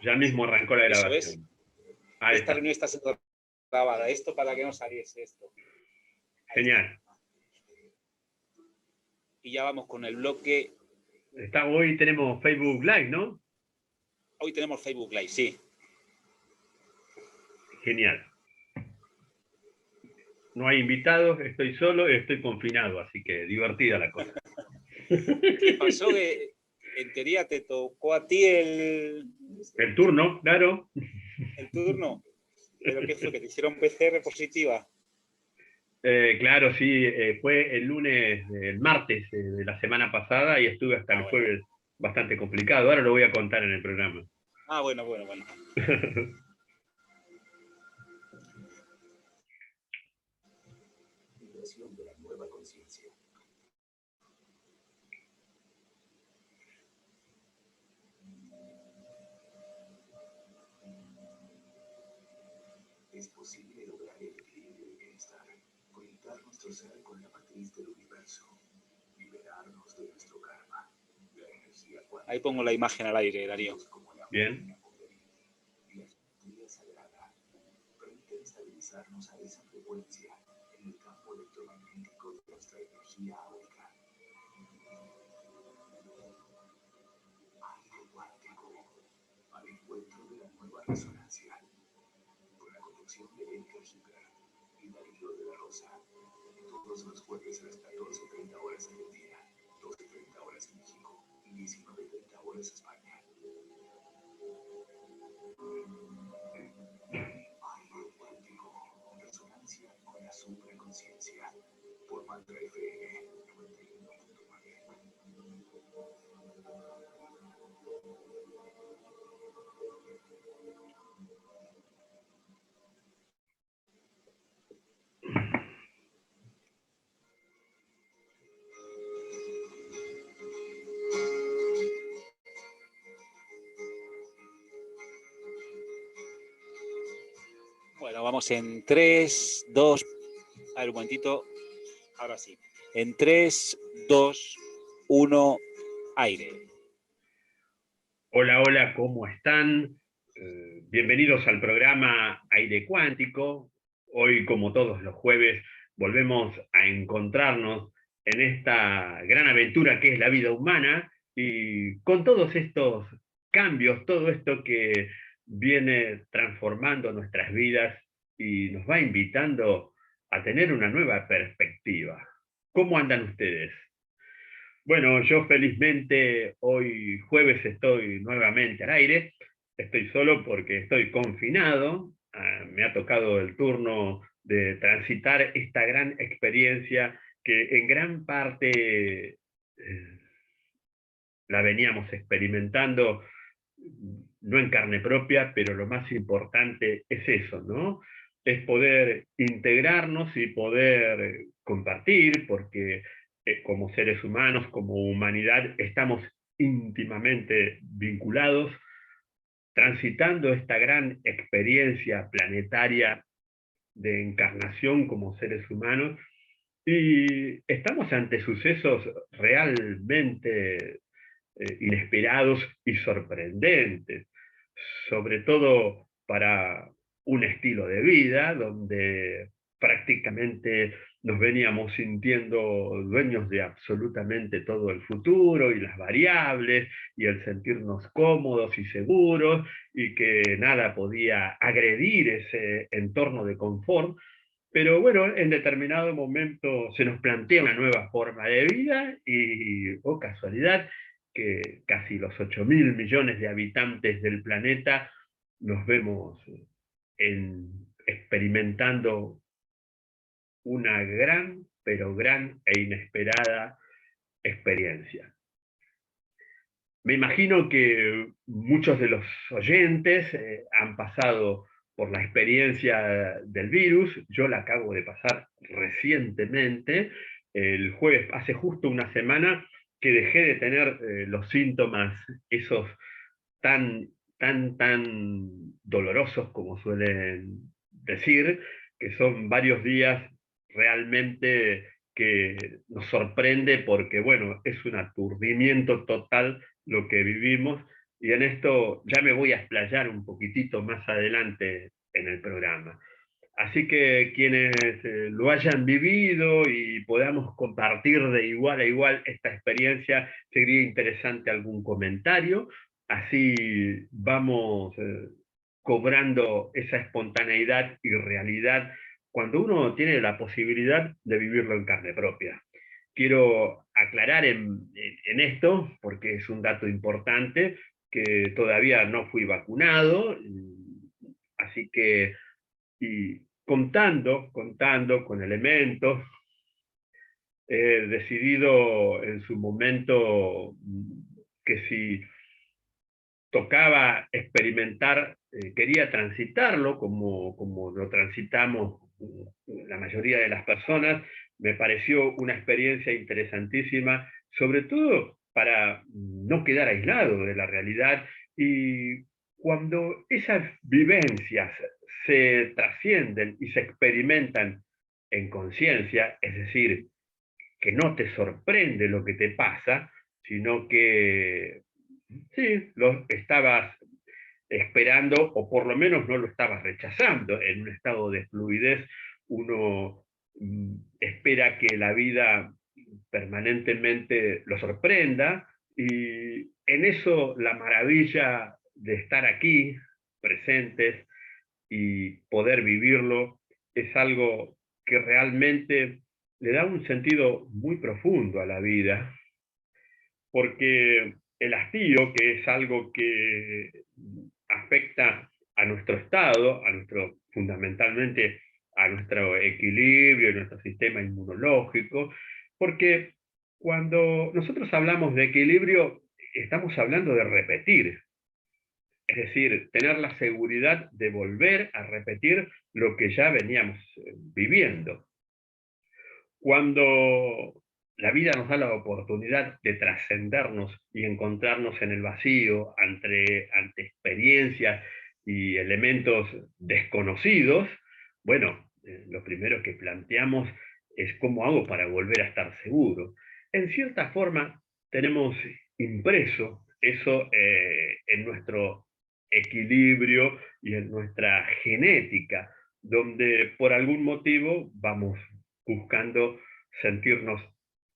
Ya mismo arrancó la Eso es. grabación. Ahí Esta está. reunión está siendo grabada. Esto para que no saliese esto. Ahí Genial. está. Y ya vamos con el bloque. Hoy tenemos Facebook Live, ¿no? Hoy tenemos Facebook Live, sí. Genial. No hay invitados, estoy solo, estoy confinado, así que divertida la cosa. ¿Qué pasó? En teoría te tocó a ti el turno, claro. el turno. ¿Pero qué fue? ¿Que te hicieron PCR positiva? Claro, sí, fue el martes de la semana pasada y estuve hasta el jueves bastante complicado. Ahora lo voy a contar en el programa. Ah, bueno. De la nueva conciencia. Es posible lograr el equilibrio y bienestar, conectar nuestro ser con la matriz del universo, liberarnos de nuestro karma, la energía cuántica. Ahí pongo la imagen al aire, Darío. Bien. La geometría sagrada permite estabilizarnos a esa frecuencia en el campo electromagnético de nuestra energía áurica. Aire cuántico, al encuentro de la nueva resonancia. Con la conducción de Erika Schipper y Darío de la Rosa. Todos los jueves a las 14:30 horas Argentina, 12:30 horas México y 19:30 horas España. Aire cuántico, resonancia con la supraconciencia. Por Mantra FM 91.9. Bueno, vamos en 3, 2... A ver, un momentito. Ahora sí. En 3, 2, 1, aire. Hola, hola, ¿cómo están? Bienvenidos al programa Aire Cuántico. Hoy, como todos los jueves, volvemos a encontrarnos en esta gran aventura que es la vida humana y con todos estos cambios, todo esto que viene transformando nuestras vidas y nos va invitando a tener una nueva perspectiva. ¿Cómo andan ustedes? Bueno, yo felizmente hoy jueves estoy nuevamente al aire. Estoy solo porque estoy confinado. Me ha tocado el turno de transitar esta gran experiencia que en gran parte la veníamos experimentando, no en carne propia, pero lo más importante es eso, ¿no? Es poder integrarnos y poder compartir, porque como seres humanos, como humanidad, estamos íntimamente vinculados, transitando esta gran experiencia planetaria de encarnación como seres humanos, y estamos ante sucesos realmente inesperados y sorprendentes, sobre todo para un estilo de vida donde prácticamente nos veníamos sintiendo dueños de absolutamente todo el futuro y las variables y el sentirnos cómodos y seguros y que nada podía agredir ese entorno de confort. Pero bueno, en determinado momento se nos plantea una nueva forma de vida y, oh casualidad, que casi los 8.000 millones de habitantes del planeta nos vemos experimentando una gran, pero gran e inesperada experiencia. Me imagino que muchos de los oyentes han pasado por la experiencia del virus. Yo la acabo de pasar recientemente, el jueves, hace justo una semana, que dejé de tener los síntomas, esos tan dolorosos como suelen decir, que son varios días realmente que nos sorprende porque, bueno, es un aturdimiento total lo que vivimos y en esto ya me voy a explayar un poquitito más adelante en el programa. Así que quienes lo hayan vivido y podamos compartir de igual a igual esta experiencia, sería interesante algún comentario, así vamos cobrando esa espontaneidad y realidad cuando uno tiene la posibilidad de vivirlo en carne propia. Quiero aclarar en esto, porque es un dato importante, que todavía no fui vacunado, así que y contando con elementos, he decidido en su momento que si tocaba experimentar, quería transitarlo como lo transitamos la mayoría de las personas. Me pareció una experiencia interesantísima, sobre todo para no quedar aislado de la realidad. Y cuando esas vivencias se trascienden y se experimentan en conciencia, es decir, que no te sorprende lo que te pasa, sino que sí, lo estabas esperando, o por lo menos no lo estabas rechazando. En un estado de fluidez, uno espera que la vida permanentemente lo sorprenda, y en eso la maravilla de estar aquí, presentes, y poder vivirlo, es algo que realmente le da un sentido muy profundo a la vida, porque el hastío, que es algo que afecta a nuestro estado, fundamentalmente a nuestro equilibrio, a nuestro sistema inmunológico, porque cuando nosotros hablamos de equilibrio, estamos hablando de repetir, es decir, tener la seguridad de volver a repetir lo que ya veníamos viviendo. Cuando la vida nos da la oportunidad de trascendernos y encontrarnos en el vacío ante experiencias y elementos desconocidos, bueno, lo primero que planteamos es cómo hago para volver a estar seguro. En cierta forma, tenemos impreso eso en nuestro equilibrio y en nuestra genética, donde por algún motivo vamos buscando sentirnos,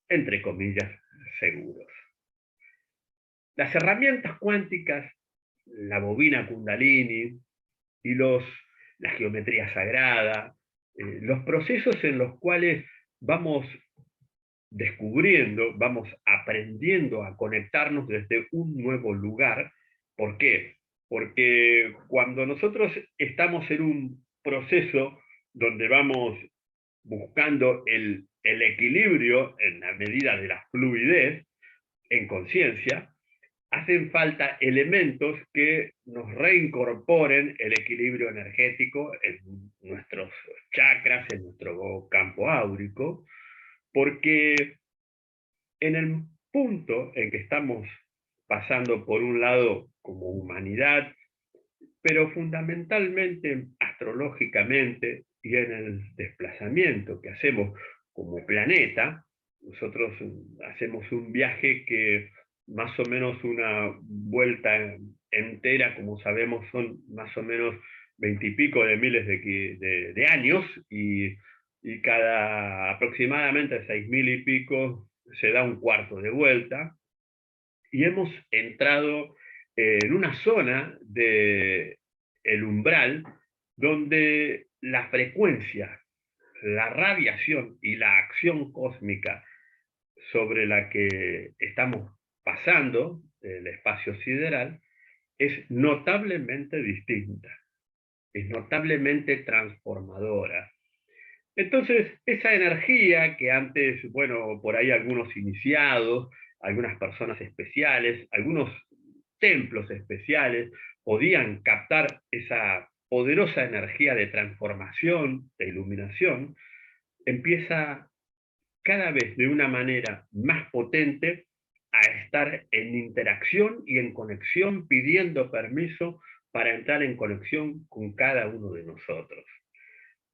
entre comillas, seguros. Las herramientas cuánticas, la bobina Kundalini y la geometría sagrada, los procesos en los cuales vamos descubriendo, vamos aprendiendo a conectarnos desde un nuevo lugar. ¿Por qué? Porque cuando nosotros estamos en un proceso donde vamos buscando el equilibrio en la medida de la fluidez, en conciencia, hacen falta elementos que nos reincorporen el equilibrio energético en nuestros chakras, en nuestro campo áurico, porque en el punto en que estamos pasando por un lado como humanidad, pero fundamentalmente astrológicamente y en el desplazamiento que hacemos como planeta, nosotros hacemos un viaje que más o menos una vuelta entera, como sabemos, son más o menos 20 y pico de miles de años, y cada aproximadamente 6.000 y pico se da un cuarto de vuelta, y hemos entrado en una zona de el umbral donde la frecuencia, la radiación y la acción cósmica sobre la que estamos pasando, el espacio sideral, es notablemente distinta, es notablemente transformadora. Entonces, esa energía que antes, bueno, por ahí algunos iniciados, algunas personas especiales, algunos templos especiales, podían captar esa poderosa energía de transformación, de iluminación, empieza cada vez de una manera más potente a estar en interacción y en conexión, pidiendo permiso para entrar en conexión con cada uno de nosotros.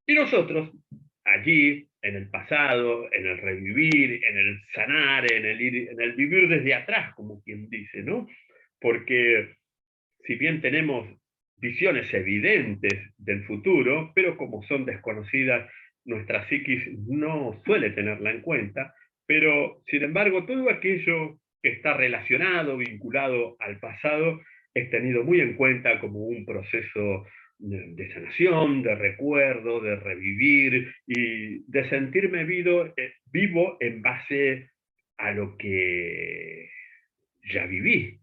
Y nosotros, allí, en el pasado, en el revivir, en el sanar, en el vivir desde atrás, como quien dice, ¿no? porque si bien tenemos visiones evidentes del futuro, pero como son desconocidas, nuestra psiquis no suele tenerla en cuenta, pero sin embargo todo aquello que está relacionado, vinculado al pasado, es tenido muy en cuenta como un proceso de sanación, de recuerdo, de revivir y de sentirme vivo en base a lo que ya viví.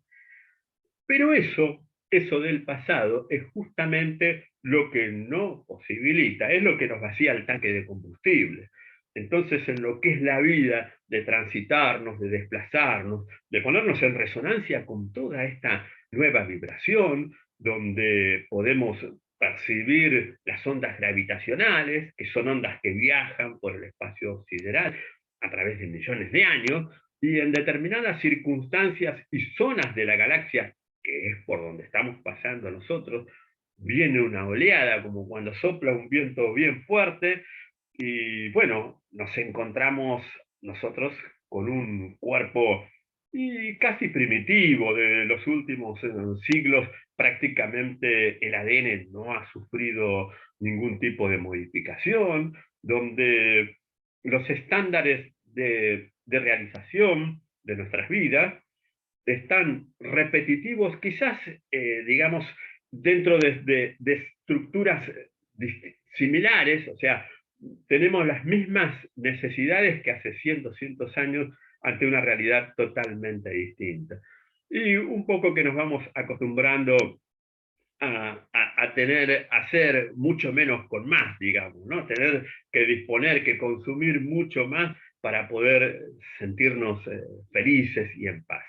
Pero eso del pasado es justamente lo que no posibilita, es lo que nos vacía el tanque de combustible. Entonces, en lo que es la vida de transitarnos, de desplazarnos, de ponernos en resonancia con toda esta nueva vibración, donde podemos percibir las ondas gravitacionales, que son ondas que viajan por el espacio sideral a través de millones de años, y en determinadas circunstancias y zonas de la galaxia, que es por donde estamos pasando nosotros, viene una oleada, como cuando sopla un viento bien fuerte, y bueno, nos encontramos nosotros con un cuerpo y casi primitivo de los últimos siglos. Prácticamente el ADN no ha sufrido ningún tipo de modificación, donde los estándares de realización de nuestras vidas están repetitivos, quizás, digamos, dentro de estructuras similares, o sea, tenemos las mismas necesidades que hace 100, 200 años ante una realidad totalmente distinta. Y un poco que nos vamos acostumbrando a hacer mucho menos con más, digamos, ¿no? Tener que disponer, que consumir mucho más para poder sentirnos felices y en paz.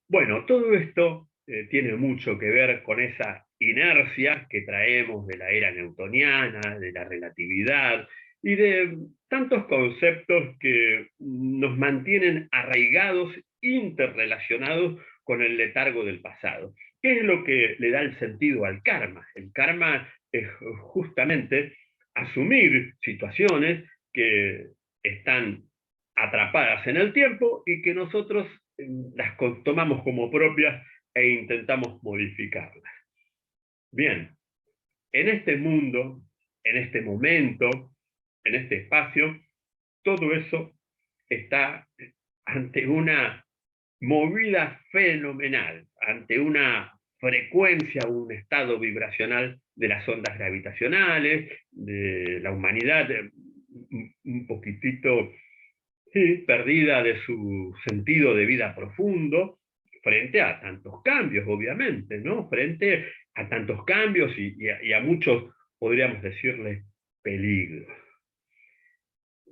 Bueno, todo esto tiene mucho que ver con esa inercia que traemos de la era newtoniana, de la relatividad y de tantos conceptos que nos mantienen arraigados, interrelacionados con el letargo del pasado. ¿Qué es lo que le da el sentido al karma? El karma es justamente asumir situaciones que están atrapadas en el tiempo y que nosotros las tomamos como propias e intentamos modificarlas. Bien, en este mundo, en este momento, en este espacio, todo eso está ante una movida fenomenal, ante una frecuencia, un estado vibracional de las ondas gravitacionales, de la humanidad un poquitito, sí, perdida de su sentido de vida profundo, frente a tantos cambios, obviamente, ¿no? Frente a tantos cambios y a muchos, podríamos decirle, peligros.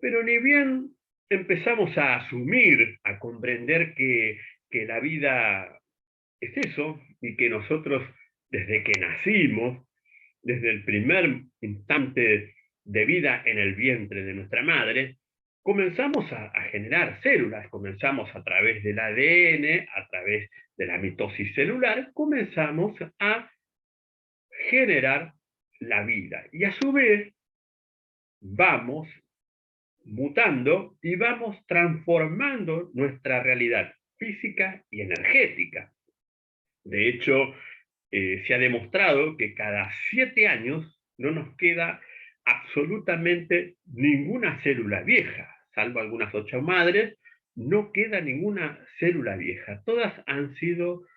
Pero ni bien empezamos a asumir, a comprender que la vida es eso, y que nosotros, desde que nacimos, desde el primer instante de vida en el vientre de nuestra madre, comenzamos a generar células, comenzamos a través del ADN, a través de la mitosis celular, comenzamos a generar la vida. Y a su vez vamos mutando y vamos transformando nuestra realidad física y energética. De hecho, se ha demostrado que cada 7 años no nos queda absolutamente ninguna célula vieja, salvo algunas 8 madres, no queda ninguna célula vieja. Todas han sido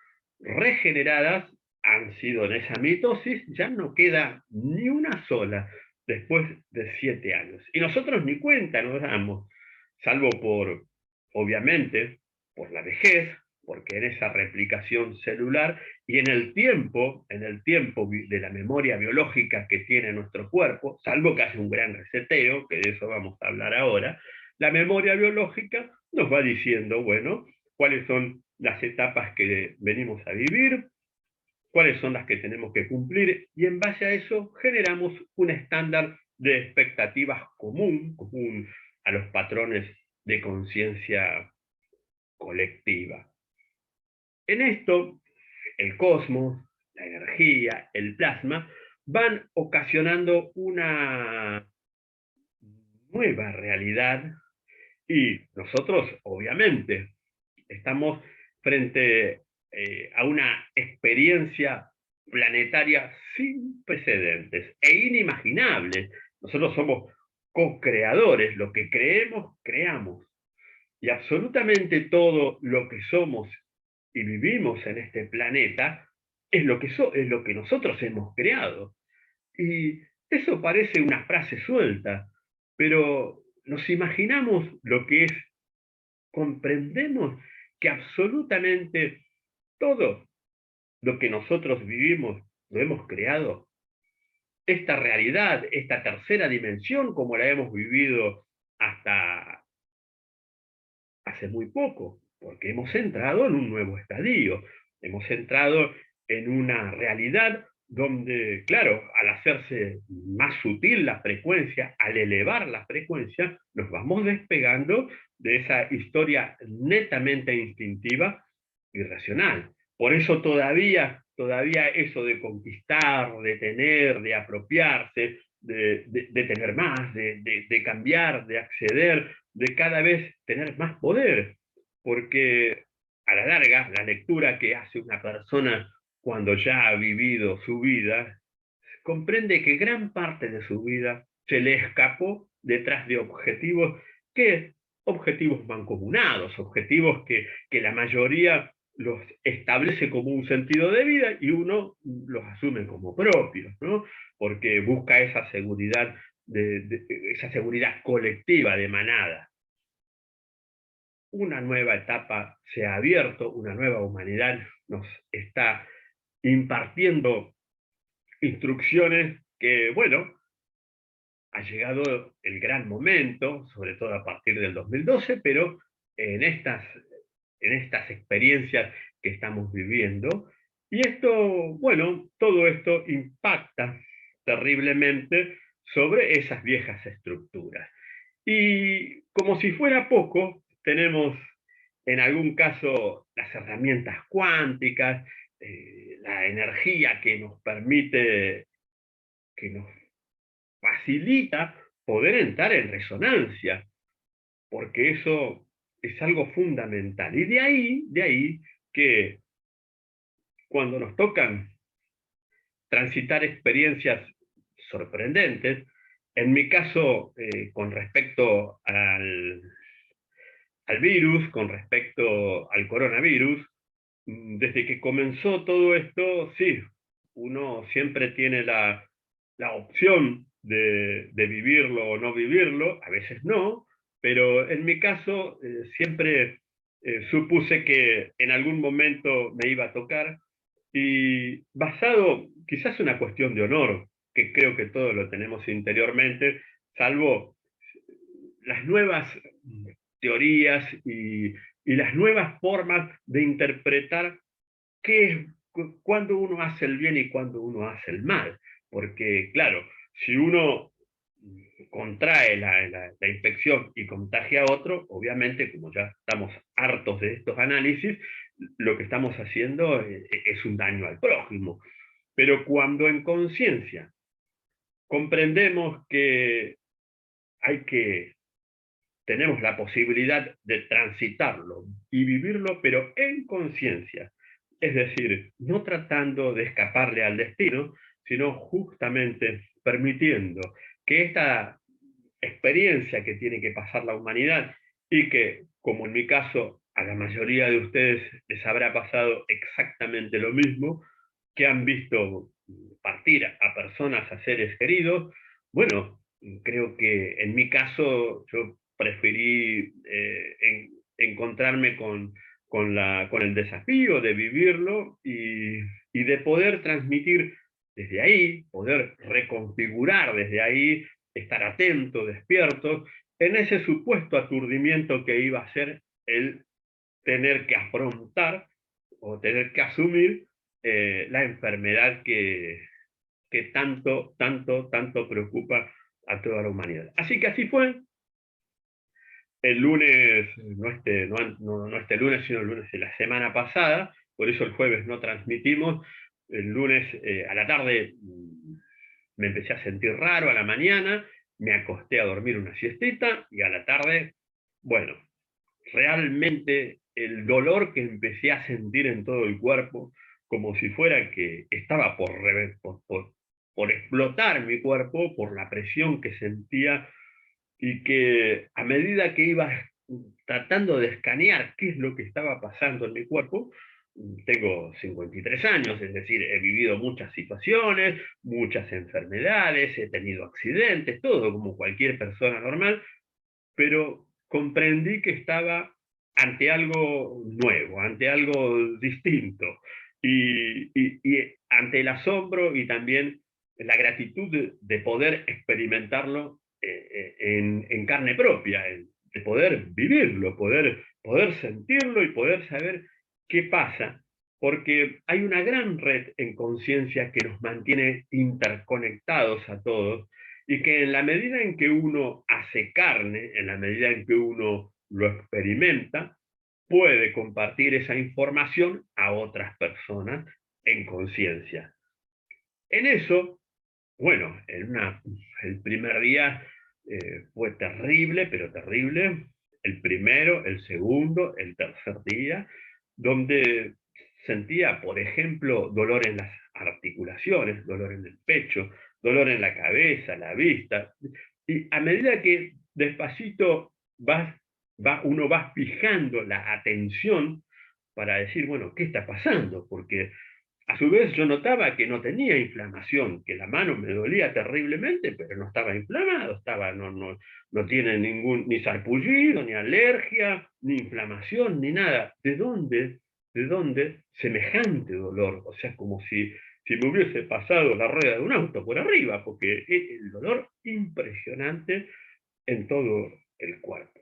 regeneradas, han sido en esa mitosis, ya no queda ni una sola después de 7 años. Y nosotros ni cuenta nos damos, salvo por, obviamente, por la vejez, porque en esa replicación celular y en el tiempo de la memoria biológica que tiene nuestro cuerpo, salvo que hace un gran reseteo, que de eso vamos a hablar ahora, la memoria biológica nos va diciendo, bueno, cuáles son las etapas que venimos a vivir, cuáles son las que tenemos que cumplir, y en base a eso generamos un estándar de expectativas común a los patrones de conciencia colectiva. En esto, el cosmos, la energía, el plasma, van ocasionando una nueva realidad y nosotros, obviamente, estamos frente a una experiencia planetaria sin precedentes e inimaginables. Nosotros somos co-creadores, lo que creemos, creamos. Y absolutamente todo lo que somos y vivimos en este planeta es es lo que nosotros hemos creado. Y eso parece una frase suelta, pero nos imaginamos lo que es, comprendemos que absolutamente todo lo que nosotros vivimos lo hemos creado. Esta realidad, esta tercera dimensión como la hemos vivido hasta hace muy poco, porque hemos entrado en un nuevo estadio, hemos entrado en una realidad donde, claro, al hacerse más sutil la frecuencia, al elevar la frecuencia, nos vamos despegando de esa historia netamente instintiva y racional. Por eso todavía eso de conquistar, de tener, de apropiarse, de tener más, de cambiar, de acceder, de cada vez tener más poder, porque a la larga, la lectura que hace una persona cuando ya ha vivido su vida, comprende que gran parte de su vida se le escapó detrás de objetivos objetivos mancomunados, objetivos que la mayoría los establece como un sentido de vida y uno los asume como propios, ¿no? Porque busca esa seguridad, esa seguridad colectiva de manada. Una nueva etapa se ha abierto, una nueva humanidad nos está impartiendo instrucciones que, bueno, ha llegado el gran momento, sobre todo a partir del 2012, pero en estas experiencias que estamos viviendo, y esto, bueno, todo esto impacta terriblemente sobre esas viejas estructuras. Y como si fuera poco, tenemos en algún caso las herramientas cuánticas, la energía que nos permite, que nos facilita poder entrar en resonancia, porque eso es algo fundamental. Y de ahí que cuando nos tocan transitar experiencias sorprendentes, en mi caso, con respecto al virus, con respecto al coronavirus, desde que comenzó todo esto, sí, uno siempre tiene la opción de vivirlo o no vivirlo, a veces no, pero en mi caso siempre supuse que en algún momento me iba a tocar y basado quizás en una cuestión de honor, que creo que todos lo tenemos interiormente, salvo las nuevas teorías y las nuevas formas de interpretar qué es cuando uno hace el bien y cuando uno hace el mal. Porque, claro, si uno contrae la infección y contagia a otro, obviamente, como ya estamos hartos de estos análisis, lo que estamos haciendo es un daño al prójimo. Pero cuando en conciencia comprendemos que hay que tenemos la posibilidad de transitarlo y vivirlo, pero en conciencia. Es decir, no tratando de escaparle al destino, sino justamente permitiendo que esta experiencia que tiene que pasar la humanidad y que, como en mi caso, a la mayoría de ustedes les habrá pasado exactamente lo mismo, que han visto partir a personas, a seres queridos, bueno, creo que en mi caso yo preferí encontrarme con el desafío de vivirlo y de poder transmitir desde ahí, poder reconfigurar desde ahí, estar atento, despierto, en ese supuesto aturdimiento que iba a ser el tener que afrontar o tener que asumir la enfermedad que tanto preocupa a toda la humanidad. Así que así fue. El lunes, no este lunes, sino el lunes de la semana pasada, por eso el jueves no transmitimos, el lunes a la tarde me empecé a sentir raro a la mañana, me acosté a dormir una siestita y a la tarde, bueno, realmente el dolor que empecé a sentir en todo el cuerpo, como si fuera que estaba por explotar mi cuerpo, por la presión que sentía, y que a medida que iba tratando de escanear qué es lo que estaba pasando en mi cuerpo, tengo 53 años, es decir, he vivido muchas situaciones, muchas enfermedades, he tenido accidentes, todo como cualquier persona normal, pero comprendí que estaba ante algo nuevo, ante algo distinto, y ante el asombro y también la gratitud de poder experimentarlo en carne propia, de poder vivirlo, poder sentirlo y poder saber qué pasa, porque hay una gran red en conciencia que nos mantiene interconectados a todos, y que en la medida en que uno hace carne, en la medida en que uno lo experimenta, puede compartir esa información a otras personas en conciencia. En eso, bueno, el primer día fue terrible, pero terrible. El primero, el segundo, el tercer día, donde sentía, por ejemplo, dolor en las articulaciones, dolor en el pecho, dolor en la cabeza, la vista. Y a medida que despacito uno va fijando la atención para decir, bueno, ¿qué está pasando? Porque a su vez yo notaba que no tenía inflamación, que la mano me dolía terriblemente, pero no estaba inflamado, no tiene ni sarpullido, ni alergia, ni inflamación, ni nada. ¿De dónde semejante dolor? O sea, como si me hubiese pasado la rueda de un auto por arriba, porque es el dolor impresionante en todo el cuerpo.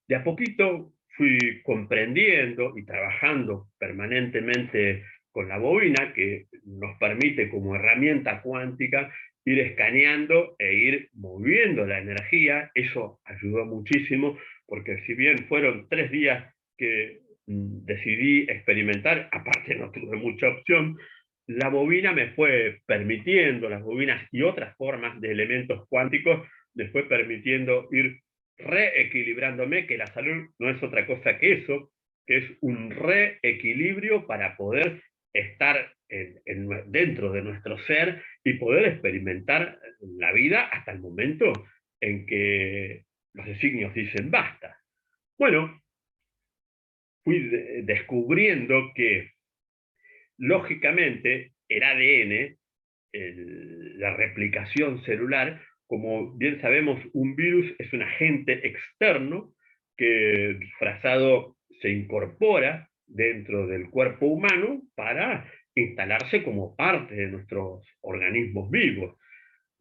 De a poquito fui comprendiendo y trabajando permanentemente con la bobina, que nos permite como herramienta cuántica ir escaneando e ir moviendo la energía. Eso ayudó muchísimo, porque si bien fueron 3 días que decidí experimentar, aparte no tuve mucha opción, la bobina me fue permitiendo, las bobinas y otras formas de elementos cuánticos, me fue permitiendo ir reequilibrándome, que la salud no es otra cosa que eso, que es un reequilibrio para poder estar dentro de nuestro ser y poder experimentar la vida hasta el momento en que los designios dicen basta. Bueno, fui descubriendo que, lógicamente, el ADN, la replicación celular, como bien sabemos, un virus es un agente externo que disfrazado se incorpora dentro del cuerpo humano para instalarse como parte de nuestros organismos vivos.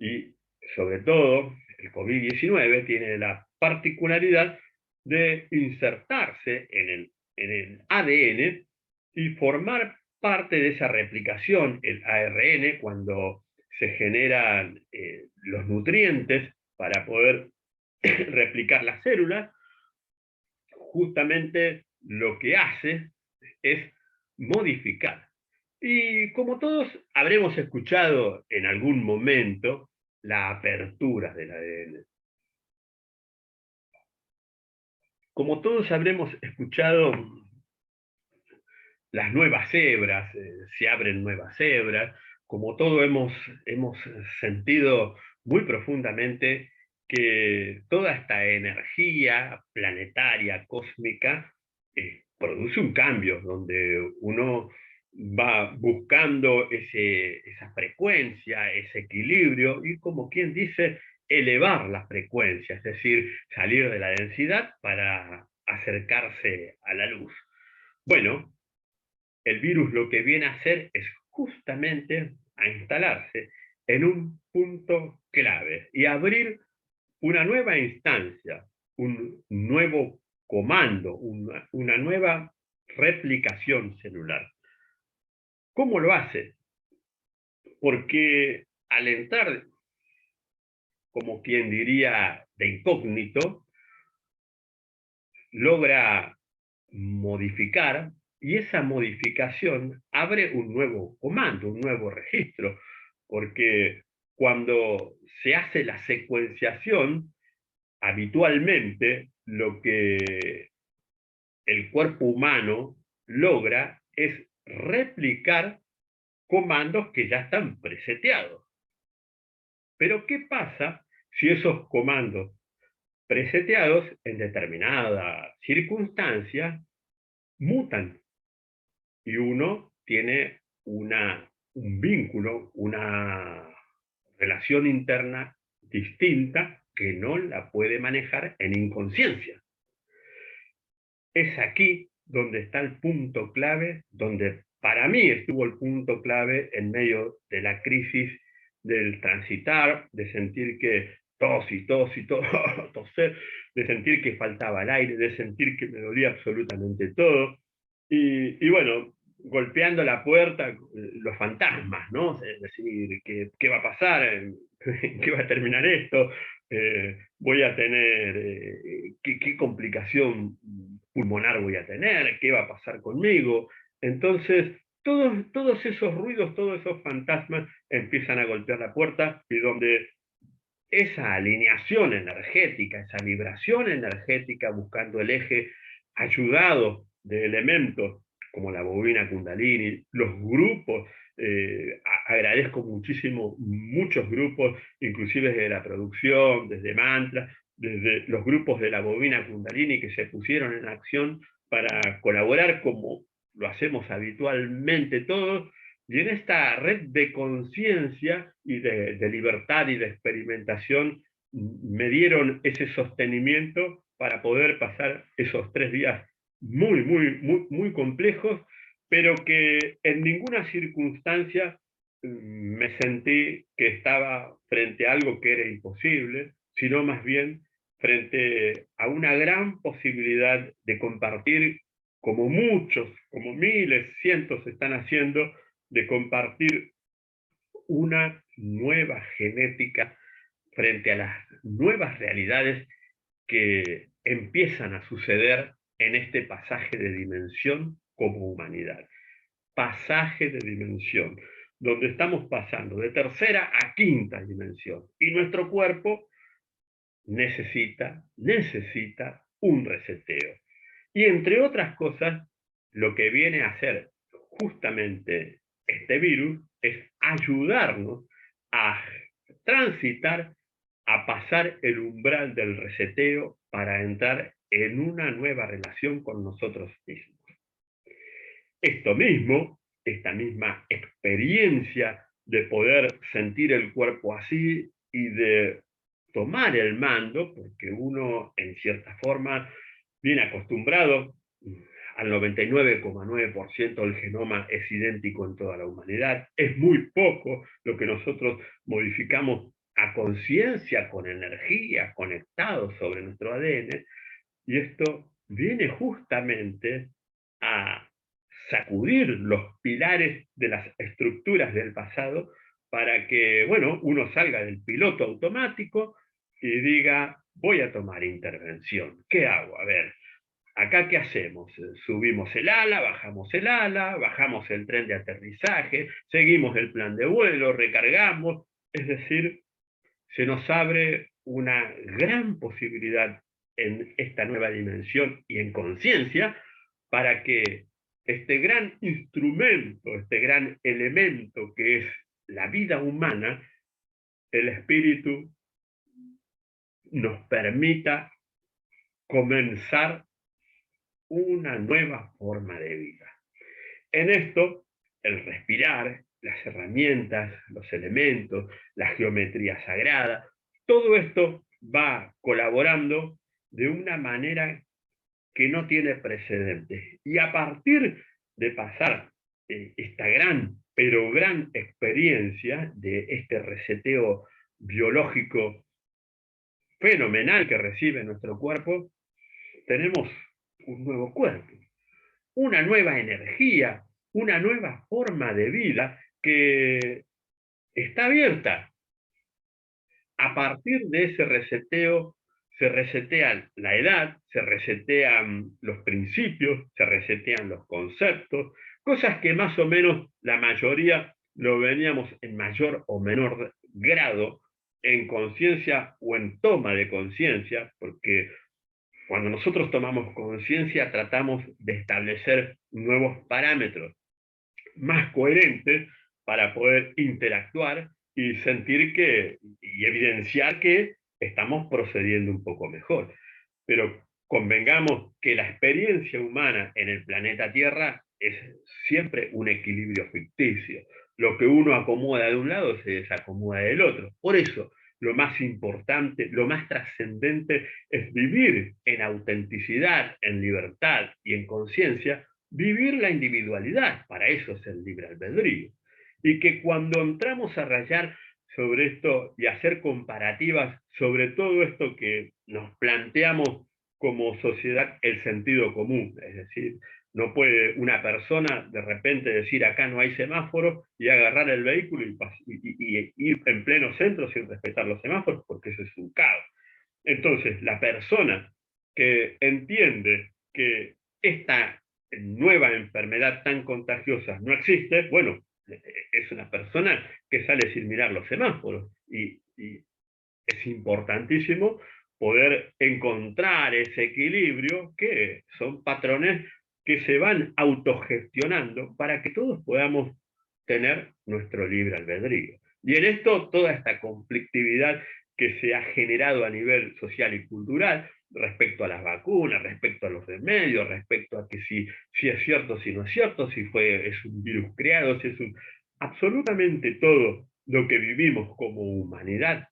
Y sobre todo, el COVID-19 tiene la particularidad de insertarse en el ADN y formar parte de esa replicación, el ARN, cuando se generan los nutrientes para poder replicar las células. Justamente lo que hace es modificar. Y como todos habremos escuchado en algún momento, la apertura del ADN. Como todos habremos escuchado, las nuevas hebras, se abren nuevas hebras, como todo hemos sentido muy profundamente que toda esta energía planetaria, cósmica, produce un cambio, donde uno va buscando esa frecuencia, ese equilibrio, y como quien dice, elevar la frecuencia, es decir, salir de la densidad para acercarse a la luz. Bueno, el virus lo que viene a hacer es justamente a instalarse en un punto clave y abrir una nueva instancia, un nuevo comando, una nueva replicación celular. ¿Cómo lo hace? Porque al entrar, como quien diría, de incógnito, logra modificar, y esa modificación abre un nuevo comando, un nuevo registro, porque cuando se hace la secuenciación, habitualmente lo que el cuerpo humano logra es replicar comandos que ya están preseteados. Pero ¿qué pasa si esos comandos preseteados en determinada circunstancia mutan y uno tiene un vínculo, una relación interna distinta que no la puede manejar en inconsciencia? Es aquí donde está el punto clave, donde para mí estuvo el punto clave en medio de la crisis del transitar, de sentir que tos y tos y tos, toser, de sentir que faltaba el aire, de sentir que me dolía absolutamente todo. Y bueno, golpeando la puerta, los fantasmas, ¿no? Es decir, ¿qué va a pasar? ¿Qué va a terminar esto? Voy a tener, ¿qué complicación pulmonar voy a tener? ¿Qué va a pasar conmigo? Entonces, todos esos ruidos, todos esos fantasmas empiezan a golpear la puerta, y donde esa alineación energética, esa vibración energética buscando el eje, ayudado de elementos como la bobina Kundalini, los grupos, agradezco muchísimo muchos grupos, inclusive desde la producción, desde Mantra, desde los grupos de la bobina Kundalini que se pusieron en acción para colaborar como lo hacemos habitualmente todos, y en esta red de conciencia y de libertad y de experimentación me dieron ese sostenimiento para poder pasar esos 3 días muy complejos, pero que en ninguna circunstancia me sentí que estaba frente a algo que era imposible, sino más bien frente a una gran posibilidad de compartir, como muchos, como miles, cientos están haciendo, de compartir una nueva genética frente a las nuevas realidades que empiezan a suceder en este pasaje de dimensión como humanidad. Pasaje de dimensión, donde estamos pasando de tercera a quinta dimensión, y nuestro cuerpo necesita un reseteo. Y entre otras cosas, lo que viene a hacer justamente este virus es ayudarnos a transitar, a pasar el umbral del reseteo para entrar en una nueva relación con nosotros mismos. Esto mismo, esta misma experiencia de poder sentir el cuerpo así y de tomar el mando, porque uno en cierta forma viene acostumbrado, al 99,9% del genoma es idéntico en toda la humanidad, es muy poco lo que nosotros modificamos a conciencia, con energía, conectados sobre nuestro ADN, y esto viene justamente a sacudir los pilares de las estructuras del pasado para que, bueno, uno salga del piloto automático y diga, voy a tomar intervención. ¿Qué hago? A ver, ¿acá qué hacemos? Subimos el ala, bajamos el tren de aterrizaje, seguimos el plan de vuelo, recargamos, es decir, se nos abre una gran posibilidad en esta nueva dimensión y en conciencia para que este gran instrumento, este gran elemento que es la vida humana, el espíritu, nos permita comenzar una nueva forma de vida. En esto, el respirar, las herramientas, los elementos, la geometría sagrada, todo esto va colaborando de una manera que no tiene precedentes. Y a partir de pasar esta pero gran experiencia de este reseteo biológico fenomenal que recibe nuestro cuerpo, tenemos un nuevo cuerpo, una nueva energía, una nueva forma de vida que está abierta. A partir de ese reseteo se resetea la edad, se resetean los principios, se resetean los conceptos, cosas que más o menos la mayoría lo veníamos en mayor o menor grado en conciencia o en toma de conciencia, porque cuando nosotros tomamos conciencia, tratamos de establecer nuevos parámetros más coherentes para poder interactuar y sentir y evidenciar que estamos procediendo un poco mejor. Pero convengamos que la experiencia humana en el planeta Tierra es siempre un equilibrio ficticio. Lo que uno acomoda de un lado se desacomoda del otro. Por eso, lo más importante, lo más trascendente es vivir en autenticidad, en libertad y en conciencia, vivir la individualidad. Para eso es el libre albedrío. Y que cuando entramos a rayar sobre esto y hacer comparativas sobre todo esto que nos planteamos como sociedad, el sentido común, es decir, no puede una persona de repente decir acá no hay semáforos y agarrar el vehículo y ir en pleno centro sin respetar los semáforos, porque eso es un caos. Entonces, la persona que entiende que esta nueva enfermedad tan contagiosa no existe, bueno, es una persona que sale sin mirar los semáforos y es importantísimo poder encontrar ese equilibrio, que son patrones que se van autogestionando para que todos podamos tener nuestro libre albedrío. Y en esto toda esta conflictividad que se ha generado a nivel social y cultural respecto a las vacunas, respecto a los remedios, respecto a que si es cierto, si no es cierto, si es un virus creado, si es un... Absolutamente todo lo que vivimos como humanidad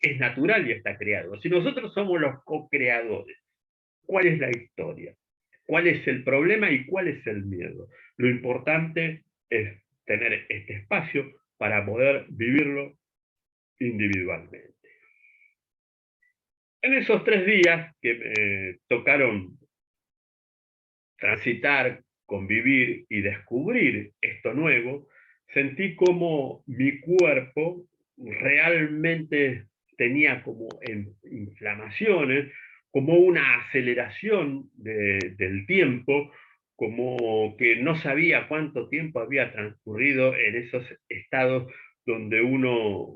es natural y está creado. Si nosotros somos los co-creadores, ¿cuál es la historia? ¿Cuál es el problema y cuál es el miedo? Lo importante es tener este espacio para poder vivirlo individualmente. En esos 3 días que me tocaron transitar, convivir y descubrir esto nuevo, sentí como mi cuerpo realmente tenía como inflamaciones, como una aceleración del tiempo, como que no sabía cuánto tiempo había transcurrido en esos estados donde uno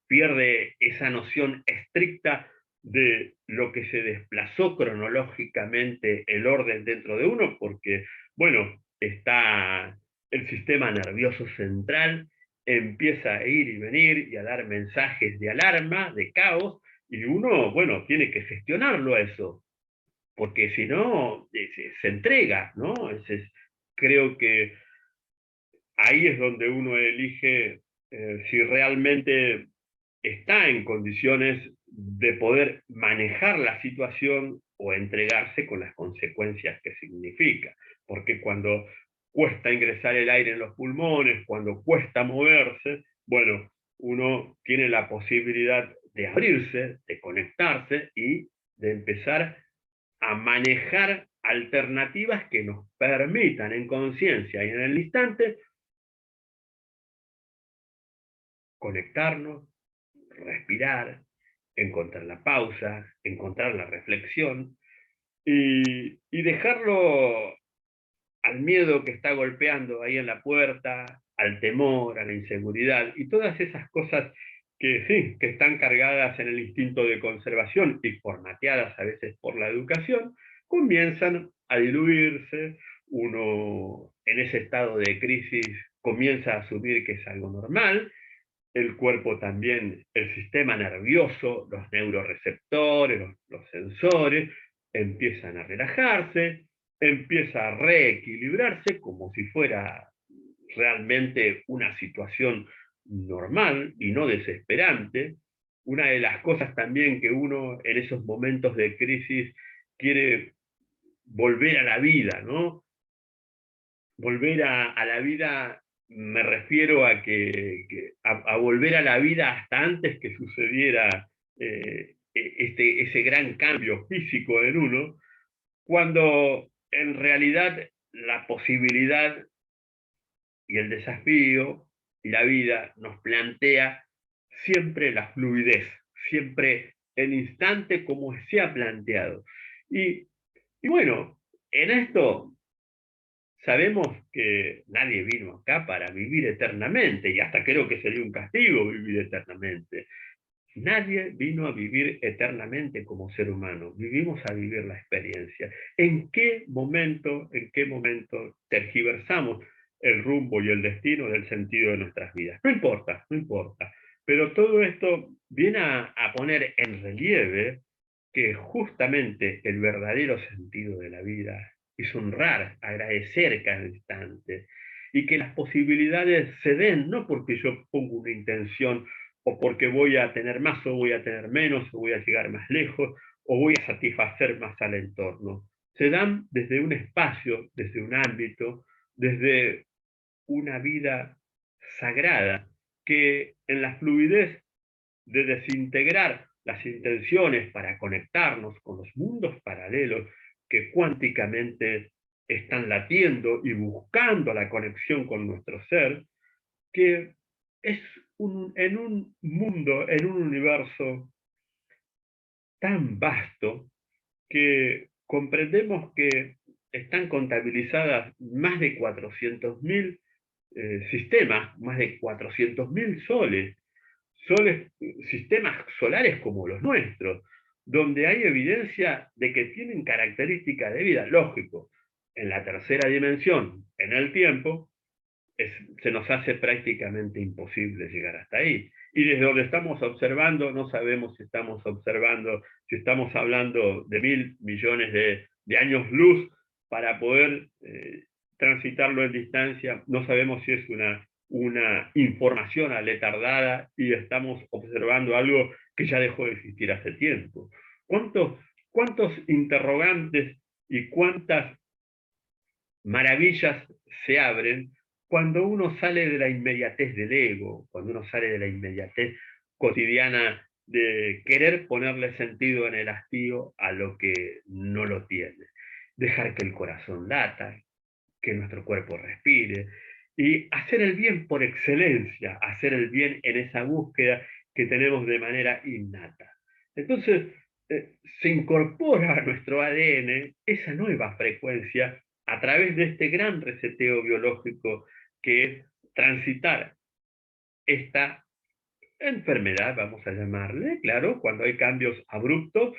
pierde esa noción estricta de lo que se desplazó cronológicamente el orden dentro de uno, porque, bueno, está el sistema nervioso central, empieza a ir y venir y a dar mensajes de alarma, de caos, y uno, bueno, tiene que gestionarlo a eso, porque si no, se entrega, ¿no? Entonces, creo que ahí es donde uno elige si realmente está en condiciones de poder manejar la situación o entregarse con las consecuencias que significa. Porque cuando cuesta ingresar el aire en los pulmones, cuando cuesta moverse, bueno, uno tiene la posibilidad de abrirse, de conectarse y de empezar a manejar alternativas que nos permitan en conciencia y en el instante conectarnos, respirar, encontrar la pausa, encontrar la reflexión y dejarlo al miedo que está golpeando ahí en la puerta, al temor, a la inseguridad y todas esas cosas que sí, que están cargadas en el instinto de conservación y formateadas a veces por la educación, comienzan a diluirse. Uno en ese estado de crisis comienza a asumir que es algo normal, el cuerpo también, el sistema nervioso, los neuroreceptores, los sensores, empiezan a relajarse, empieza a reequilibrarse como si fuera realmente una situación normal y no desesperante. Una de las cosas también que uno en esos momentos de crisis quiere volver a la vida, ¿no? Volver a la vida, me refiero a a volver a la vida hasta antes que sucediera ese gran cambio físico en uno, cuando en realidad la posibilidad y el desafío y la vida nos plantea siempre la fluidez, siempre el instante como se ha planteado. Y bueno, en esto sabemos que nadie vino acá para vivir eternamente, y hasta creo que sería un castigo vivir eternamente. Nadie vino a vivir eternamente como ser humano. Vivimos a vivir la experiencia. ¿En qué momento tergiversamos el rumbo y el destino del sentido de nuestras vidas? No importa, no importa. Pero todo esto viene a poner en relieve que justamente el verdadero sentido de la vida es honrar, agradecer cada instante, y que las posibilidades se den no porque yo pongo una intención o porque voy a tener más o voy a tener menos, o voy a llegar más lejos, o voy a satisfacer más al entorno. Se dan desde un espacio, desde un ámbito, desde una vida sagrada, que en la fluidez de desintegrar las intenciones para conectarnos con los mundos paralelos que cuánticamente están latiendo y buscando la conexión con nuestro ser, que es en un mundo, en un universo tan vasto que comprendemos que están contabilizadas más de 400.000 sistemas, más de 400.000 sistemas solares como los nuestros, donde hay evidencia de que tienen características de vida. Lógico, en la tercera dimensión, en el tiempo, se nos hace prácticamente imposible llegar hasta ahí. Y desde donde estamos observando, no sabemos si estamos observando, si estamos hablando de 1.000 millones de años luz para poder transitarlo en distancia, no sabemos si es una información aletardada y estamos observando algo que ya dejó de existir hace tiempo. ¿Cuántos interrogantes y cuántas maravillas se abren cuando uno sale de la inmediatez del ego, cuando uno sale de la inmediatez cotidiana de querer ponerle sentido en el hastío a lo que no lo tiene? Dejar que el corazón lata, que nuestro cuerpo respire, y hacer el bien por excelencia, hacer el bien en esa búsqueda que tenemos de manera innata. Entonces, se incorpora a nuestro ADN esa nueva frecuencia a través de este gran reseteo biológico que es transitar esta enfermedad, vamos a llamarle, claro, cuando hay cambios abruptos,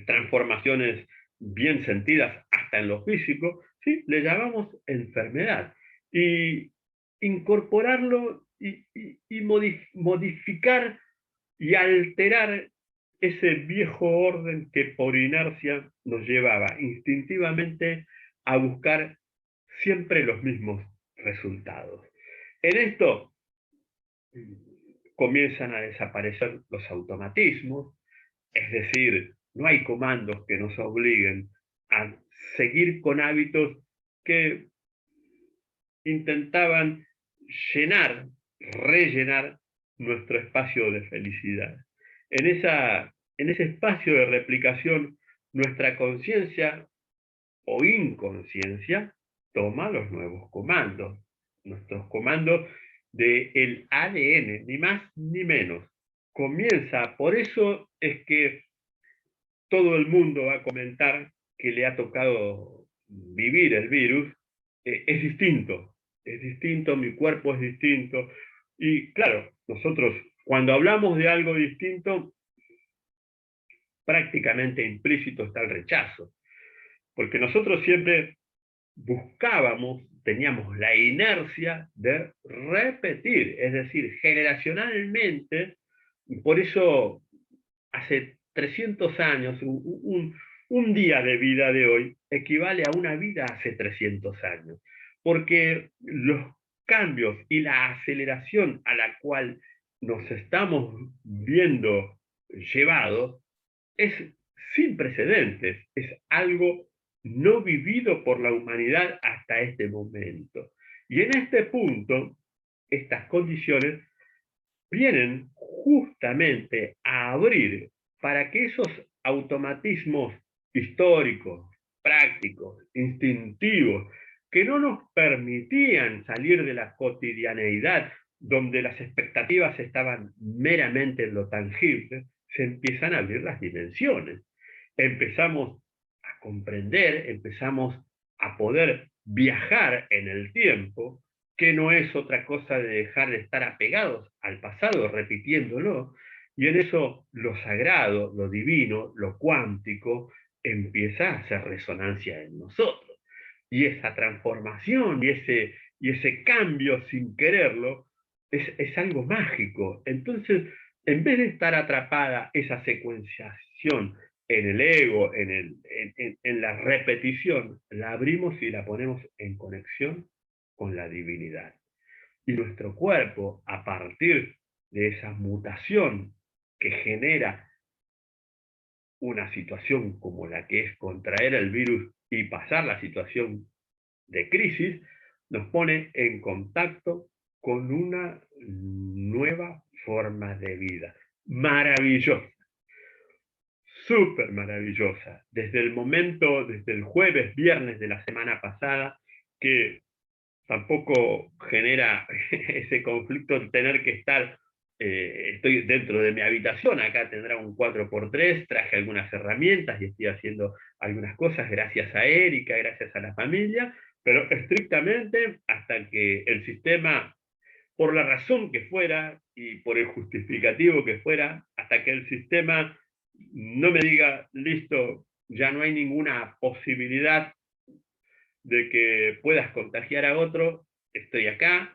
transformaciones bien sentidas hasta en lo físico, ¿sí? Le llamamos enfermedad. Y incorporarlo y modificar y alterar ese viejo orden que por inercia nos llevaba instintivamente a buscar siempre los mismos resultados. En esto comienzan a desaparecer los automatismos, es decir, no hay comandos que nos obliguen a seguir con hábitos que intentaban rellenar nuestro espacio de felicidad. En ese espacio de replicación, nuestra conciencia o inconsciencia toma los nuevos comandos, nuestros comandos del ADN, ni más ni menos. Por eso es que todo el mundo va a comentar que le ha tocado vivir el virus. Es distinto, mi cuerpo es distinto. Y claro, nosotros cuando hablamos de algo distinto, prácticamente implícito está el rechazo, porque nosotros siempre teníamos la inercia de repetir, es decir, generacionalmente. Por eso hace 300 años, un día de vida de hoy equivale a una vida hace 300 años, porque los cambios y la aceleración a la cual nos estamos viendo llevados es sin precedentes, es algo no vivido por la humanidad hasta este momento. Y en este punto, estas condiciones vienen justamente a abrir para que esos automatismos históricos, prácticos, instintivos, que no nos permitían salir de la cotidianeidad, donde las expectativas estaban meramente en lo tangible, se empiezan a abrir las dimensiones. Empezamos a comprender, empezamos a poder viajar en el tiempo, que no es otra cosa de dejar de estar apegados al pasado, repitiéndolo, Y en eso lo sagrado, lo divino, lo cuántico, empieza a hacer resonancia en nosotros. Y esa transformación y ese cambio sin quererlo es algo mágico. Entonces, en vez de estar atrapada esa secuenciación en el ego, en la repetición, la abrimos y la ponemos en conexión con la divinidad. Y nuestro cuerpo, a partir de esa mutación que genera una situación como la que es contraer el virus y pasar la situación de crisis, nos pone en contacto con una nueva forma de vida. Maravillosa, súper maravillosa. Desde el jueves, viernes de la semana pasada, que tampoco genera ese conflicto de tener que estar, estoy dentro de mi habitación, acá tendrá un 4x3, traje algunas herramientas y estoy haciendo algunas cosas gracias a Erika, gracias a la familia, pero estrictamente hasta que el sistema, por la razón que fuera y por el justificativo que fuera, hasta que el sistema no me diga, listo, ya no hay ninguna posibilidad de que puedas contagiar a otro, estoy acá,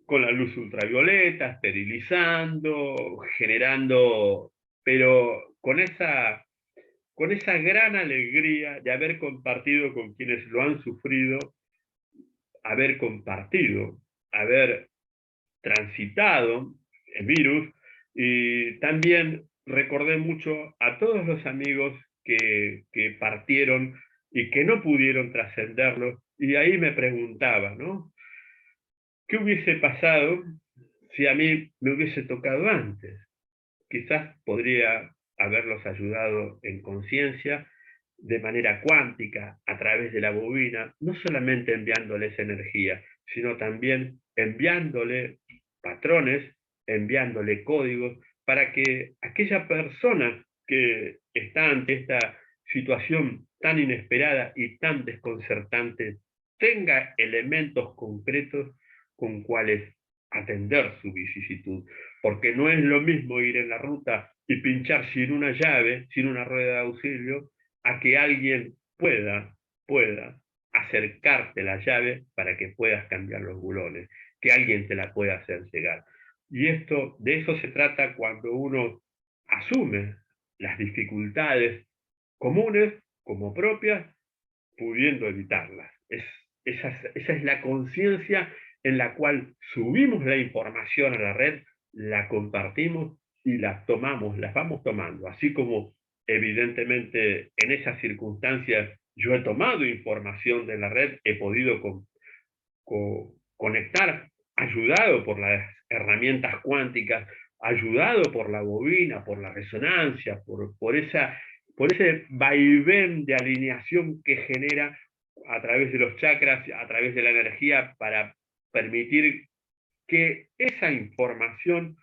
con la luz ultravioleta, esterilizando, generando, pero con esa gran alegría de haber compartido con quienes lo han sufrido, haber compartido, haber transitado el virus, y también recordé mucho a todos los amigos que partieron y que no pudieron trascenderlo, y ahí me preguntaba, ¿no? ¿Qué hubiese pasado si a mí me hubiese tocado antes? Quizás podría haberlos ayudado en conciencia, de manera cuántica, a través de la bobina, no solamente enviándoles energía, sino también enviándole patrones, enviándole códigos, para que aquella persona que está ante esta situación tan inesperada y tan desconcertante tenga elementos concretos con cuales atender su vicisitud, porque no es lo mismo ir en la ruta y pinchar sin una llave, sin una rueda de auxilio, a que alguien pueda acercarte la llave para que puedas cambiar los bulones, que alguien te la pueda hacer llegar. Y de eso se trata cuando uno asume las dificultades comunes como propias, pudiendo evitarlas. Esa es la conciencia en la cual subimos la información a la red, la compartimos y la tomamos, las vamos tomando. Así como evidentemente en esas circunstancias yo he tomado información de la red, he podido conectar, ayudado por las herramientas cuánticas, ayudado por la bobina, por la resonancia, por ese vaivén de alineación que genera a través de los chakras, a través de la energía, para permitir que esa información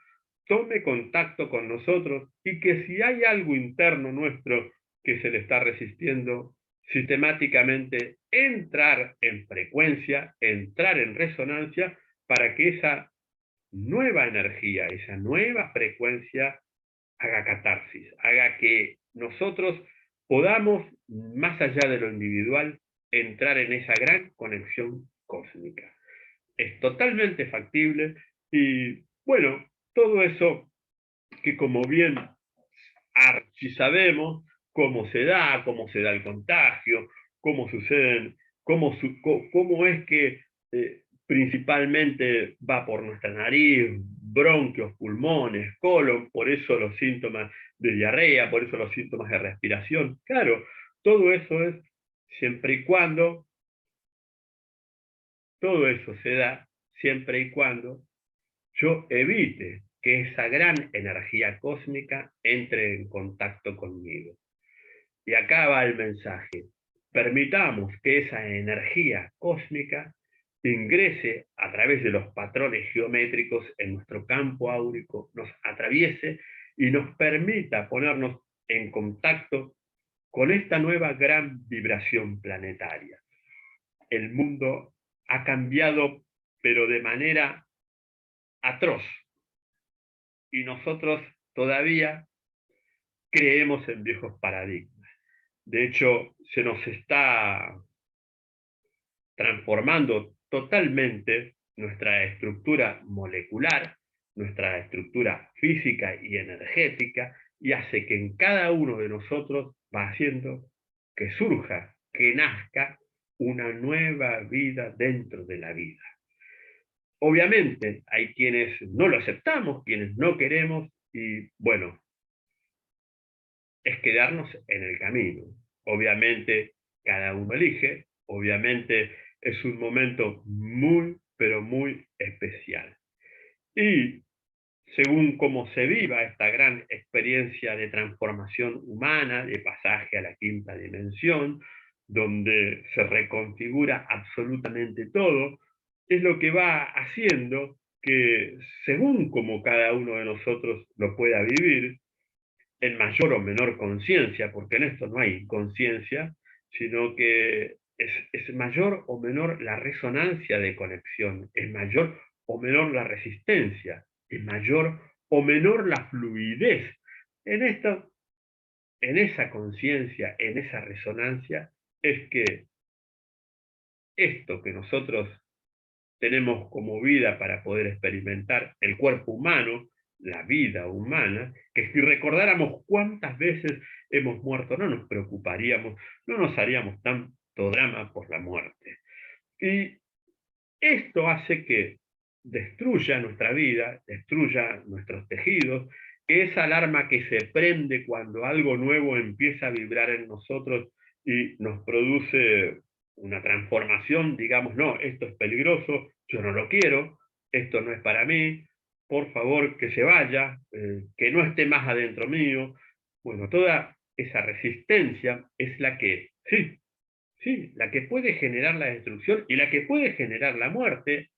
tome contacto con nosotros y que si hay algo interno nuestro que se le está resistiendo, sistemáticamente entrar en frecuencia, entrar en resonancia, para que esa nueva energía, esa nueva frecuencia haga catarsis, haga que nosotros podamos, más allá de lo individual, entrar en esa gran conexión cósmica. Es totalmente factible y, bueno, todo eso que, como bien sabemos, cómo se da el contagio, cómo suceden, cómo es que principalmente va por nuestra nariz, bronquios, pulmones, colon, por eso los síntomas de diarrea, por eso los síntomas de respiración. Claro, todo eso es siempre y cuando, todo eso se da siempre y cuando yo evite que esa gran energía cósmica entre en contacto conmigo. Y acá va el mensaje. Permitamos que esa energía cósmica ingrese a través de los patrones geométricos en nuestro campo áurico, nos atraviese y nos permita ponernos en contacto con esta nueva gran vibración planetaria. El mundo ha cambiado, pero de manera atroz. Y nosotros todavía creemos en viejos paradigmas. De hecho, se nos está transformando totalmente nuestra estructura molecular, nuestra estructura física y energética, y hace que en cada uno de nosotros va haciendo que surja, que nazca una nueva vida dentro de la vida. Obviamente hay quienes no lo aceptamos, quienes no queremos, y bueno, es quedarnos en el camino. Obviamente cada uno elige, obviamente es un momento muy, pero muy especial. Y según cómo se viva esta gran experiencia de transformación humana, de pasaje a la quinta dimensión, donde se reconfigura absolutamente todo, es lo que va haciendo que, según como cada uno de nosotros lo pueda vivir, en mayor o menor conciencia, porque en esto no hay conciencia, sino que es mayor o menor la resonancia de conexión, es mayor o menor la resistencia, es mayor o menor la fluidez. En esto, en esa conciencia, en esa resonancia, es que esto que nosotros tenemos como vida para poder experimentar el cuerpo humano, la vida humana, que si recordáramos cuántas veces hemos muerto, no nos preocuparíamos, no nos haríamos tanto drama por la muerte. Y esto hace que destruya nuestra vida, destruya nuestros tejidos, que esa alarma que se prende cuando algo nuevo empieza a vibrar en nosotros y nos produce una transformación, digamos, no, esto es peligroso, yo no lo quiero, esto no es para mí, por favor que se vaya, que no esté más adentro mío. Bueno, toda esa resistencia es la que, sí, la que puede generar la destrucción y la que puede generar la muerte,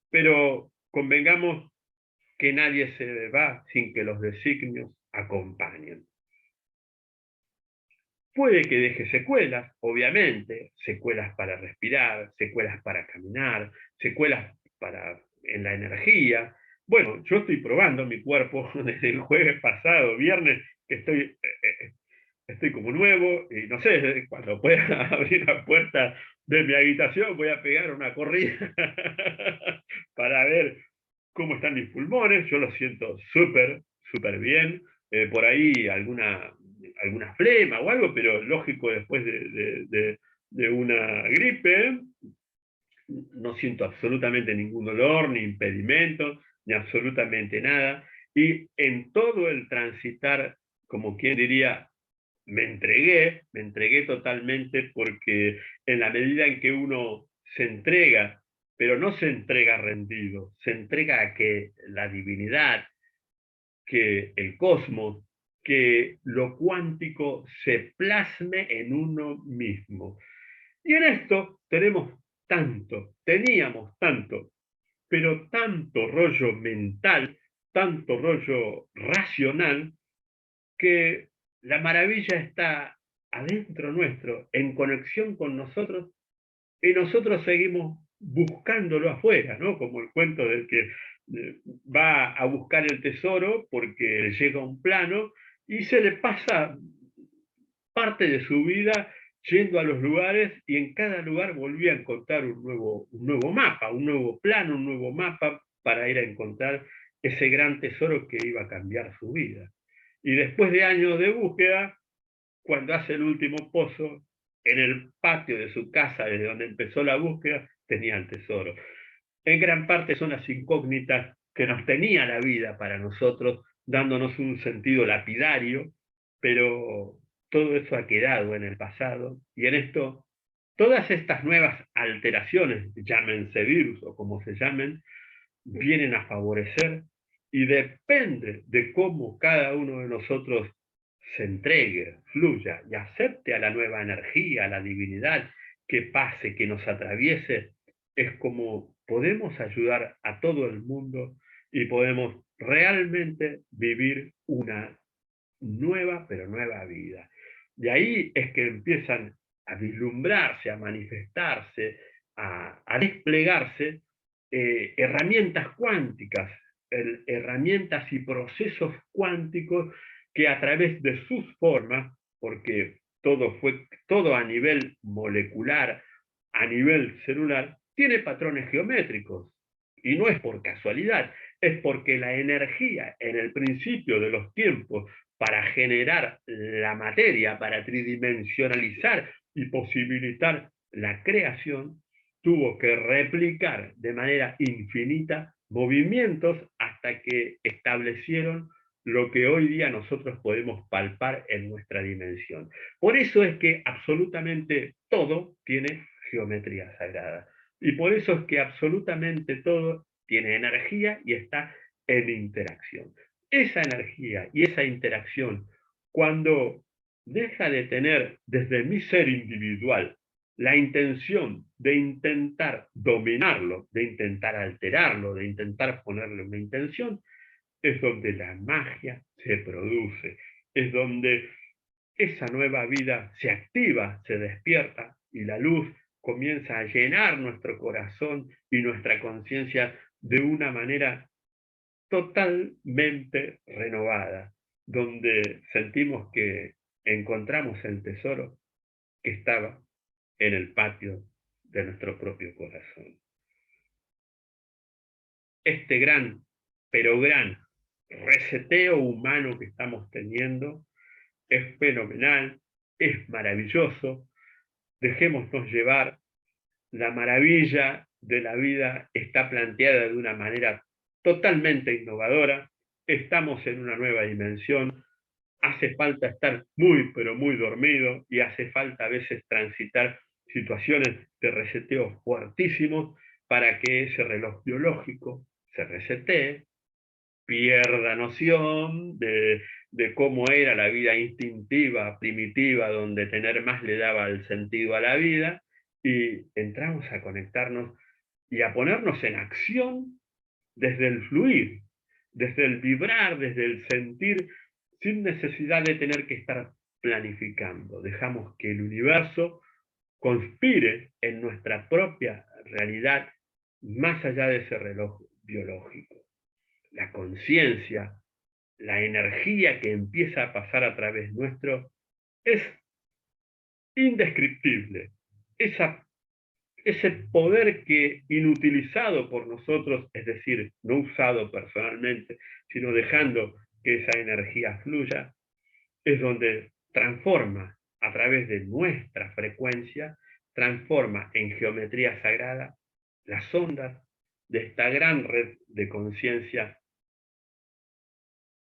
pero convengamos que nadie se va sin que los designios acompañen. Puede que deje secuelas, obviamente, secuelas para respirar, secuelas para caminar, secuelas en la energía. Bueno, yo estoy probando mi cuerpo desde el jueves pasado, viernes, que estoy como nuevo, y no sé, cuando pueda abrir la puerta de mi habitación voy a pegar una corrida para ver cómo están mis pulmones. Yo los siento súper, súper bien. Por ahí alguna flema o algo, pero lógico, después de una gripe, no siento absolutamente ningún dolor, ni impedimento, ni absolutamente nada. Y en todo el transitar, como quien diría, me entregué totalmente, porque en la medida en que uno se entrega, pero no se entrega rendido, se entrega a que la divinidad, que el cosmos, que lo cuántico se plasme en uno mismo. Y en esto teníamos tanto, pero tanto rollo mental, tanto rollo racional, que la maravilla está adentro nuestro, en conexión con nosotros, y nosotros seguimos buscándolo afuera, ¿no? Como el cuento del que va a buscar el tesoro porque llega a un plano y se le pasa parte de su vida yendo a los lugares, y en cada lugar volvía a encontrar un nuevo mapa, un nuevo plano, un nuevo mapa para ir a encontrar ese gran tesoro que iba a cambiar su vida. Y después de años de búsqueda, cuando hace el último pozo, en el patio de su casa, desde donde empezó la búsqueda, tenía el tesoro. En gran parte son las incógnitas que nos tenía la vida para nosotros, dándonos un sentido lapidario, pero todo eso ha quedado en el pasado, y en esto, todas estas nuevas alteraciones, llámense virus o como se llamen, vienen a favorecer, y depende de cómo cada uno de nosotros se entregue, fluya y acepte a la nueva energía, a la divinidad que pase, que nos atraviese, es como podemos ayudar a todo el mundo y podemos realmente vivir una nueva, pero nueva vida. De ahí es que empiezan a vislumbrarse, a manifestarse, a desplegarse herramientas cuánticas herramientas y procesos cuánticos que a través de sus formas, porque todo a nivel molecular, a nivel celular, tiene patrones geométricos. Y no es por casualidad, es porque la energía en el principio de los tiempos para generar la materia, para tridimensionalizar y posibilitar la creación, tuvo que replicar de manera infinita movimientos hasta que establecieron lo que hoy día nosotros podemos palpar en nuestra dimensión. Por eso es que absolutamente todo tiene geometría sagrada. Y por eso es que absolutamente todo tiene energía y está en interacción. Esa energía y esa interacción, cuando deja de tener desde mi ser individual la intención de intentar dominarlo, de intentar alterarlo, de intentar ponerle una intención, es donde la magia se produce, es donde esa nueva vida se activa, se despierta y la luz comienza a llenar nuestro corazón y nuestra conciencia de una manera totalmente renovada, donde sentimos que encontramos el tesoro que estaba en el patio de nuestro propio corazón. Este gran, pero gran reseteo humano que estamos teniendo es fenomenal, es maravilloso. Dejémonos llevar. La maravilla de la vida está planteada de una manera totalmente innovadora. Estamos en una nueva dimensión. Hace falta estar muy, pero muy dormido y hace falta a veces transitar situaciones de reseteo fuertísimos para que ese reloj biológico se resetee, pierda noción de cómo era la vida instintiva, primitiva, donde tener más le daba el sentido a la vida, y entramos a conectarnos y a ponernos en acción desde el fluir, desde el vibrar, desde el sentir, sin necesidad de tener que estar planificando. Dejamos que el universo conspire en nuestra propia realidad más allá de ese reloj biológico. La conciencia, la energía que empieza a pasar a través nuestro es indescriptible. Ese poder que inutilizado por nosotros, es decir, no usado personalmente, sino dejando que esa energía fluya, es donde transforma a través de nuestra frecuencia, transforma en geometría sagrada las ondas de esta gran red de conciencia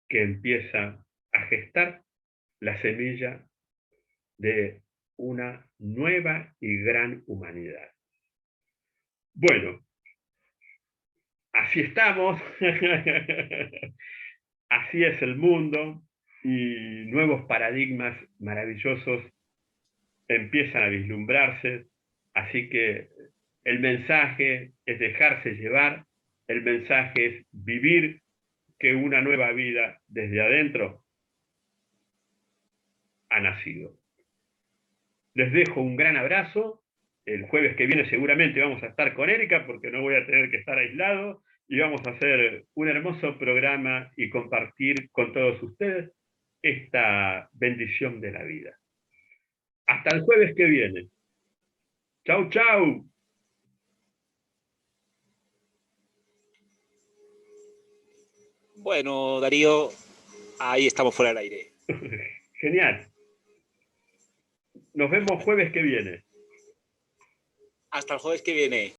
que empieza a gestar la semilla de una nueva y gran humanidad. Bueno, así estamos, así es el mundo y nuevos paradigmas maravillosos empiezan a vislumbrarse, así que el mensaje es dejarse llevar, el mensaje es vivir que una nueva vida desde adentro ha nacido. Les dejo un gran abrazo. El jueves que viene seguramente vamos a estar con Erika porque no voy a tener que estar aislado y vamos a hacer un hermoso programa y compartir con todos ustedes esta bendición de la vida. Hasta el jueves que viene. Chau, chau. Bueno, Darío, ahí estamos fuera del aire. Genial. Nos vemos jueves que viene. Hasta el jueves que viene.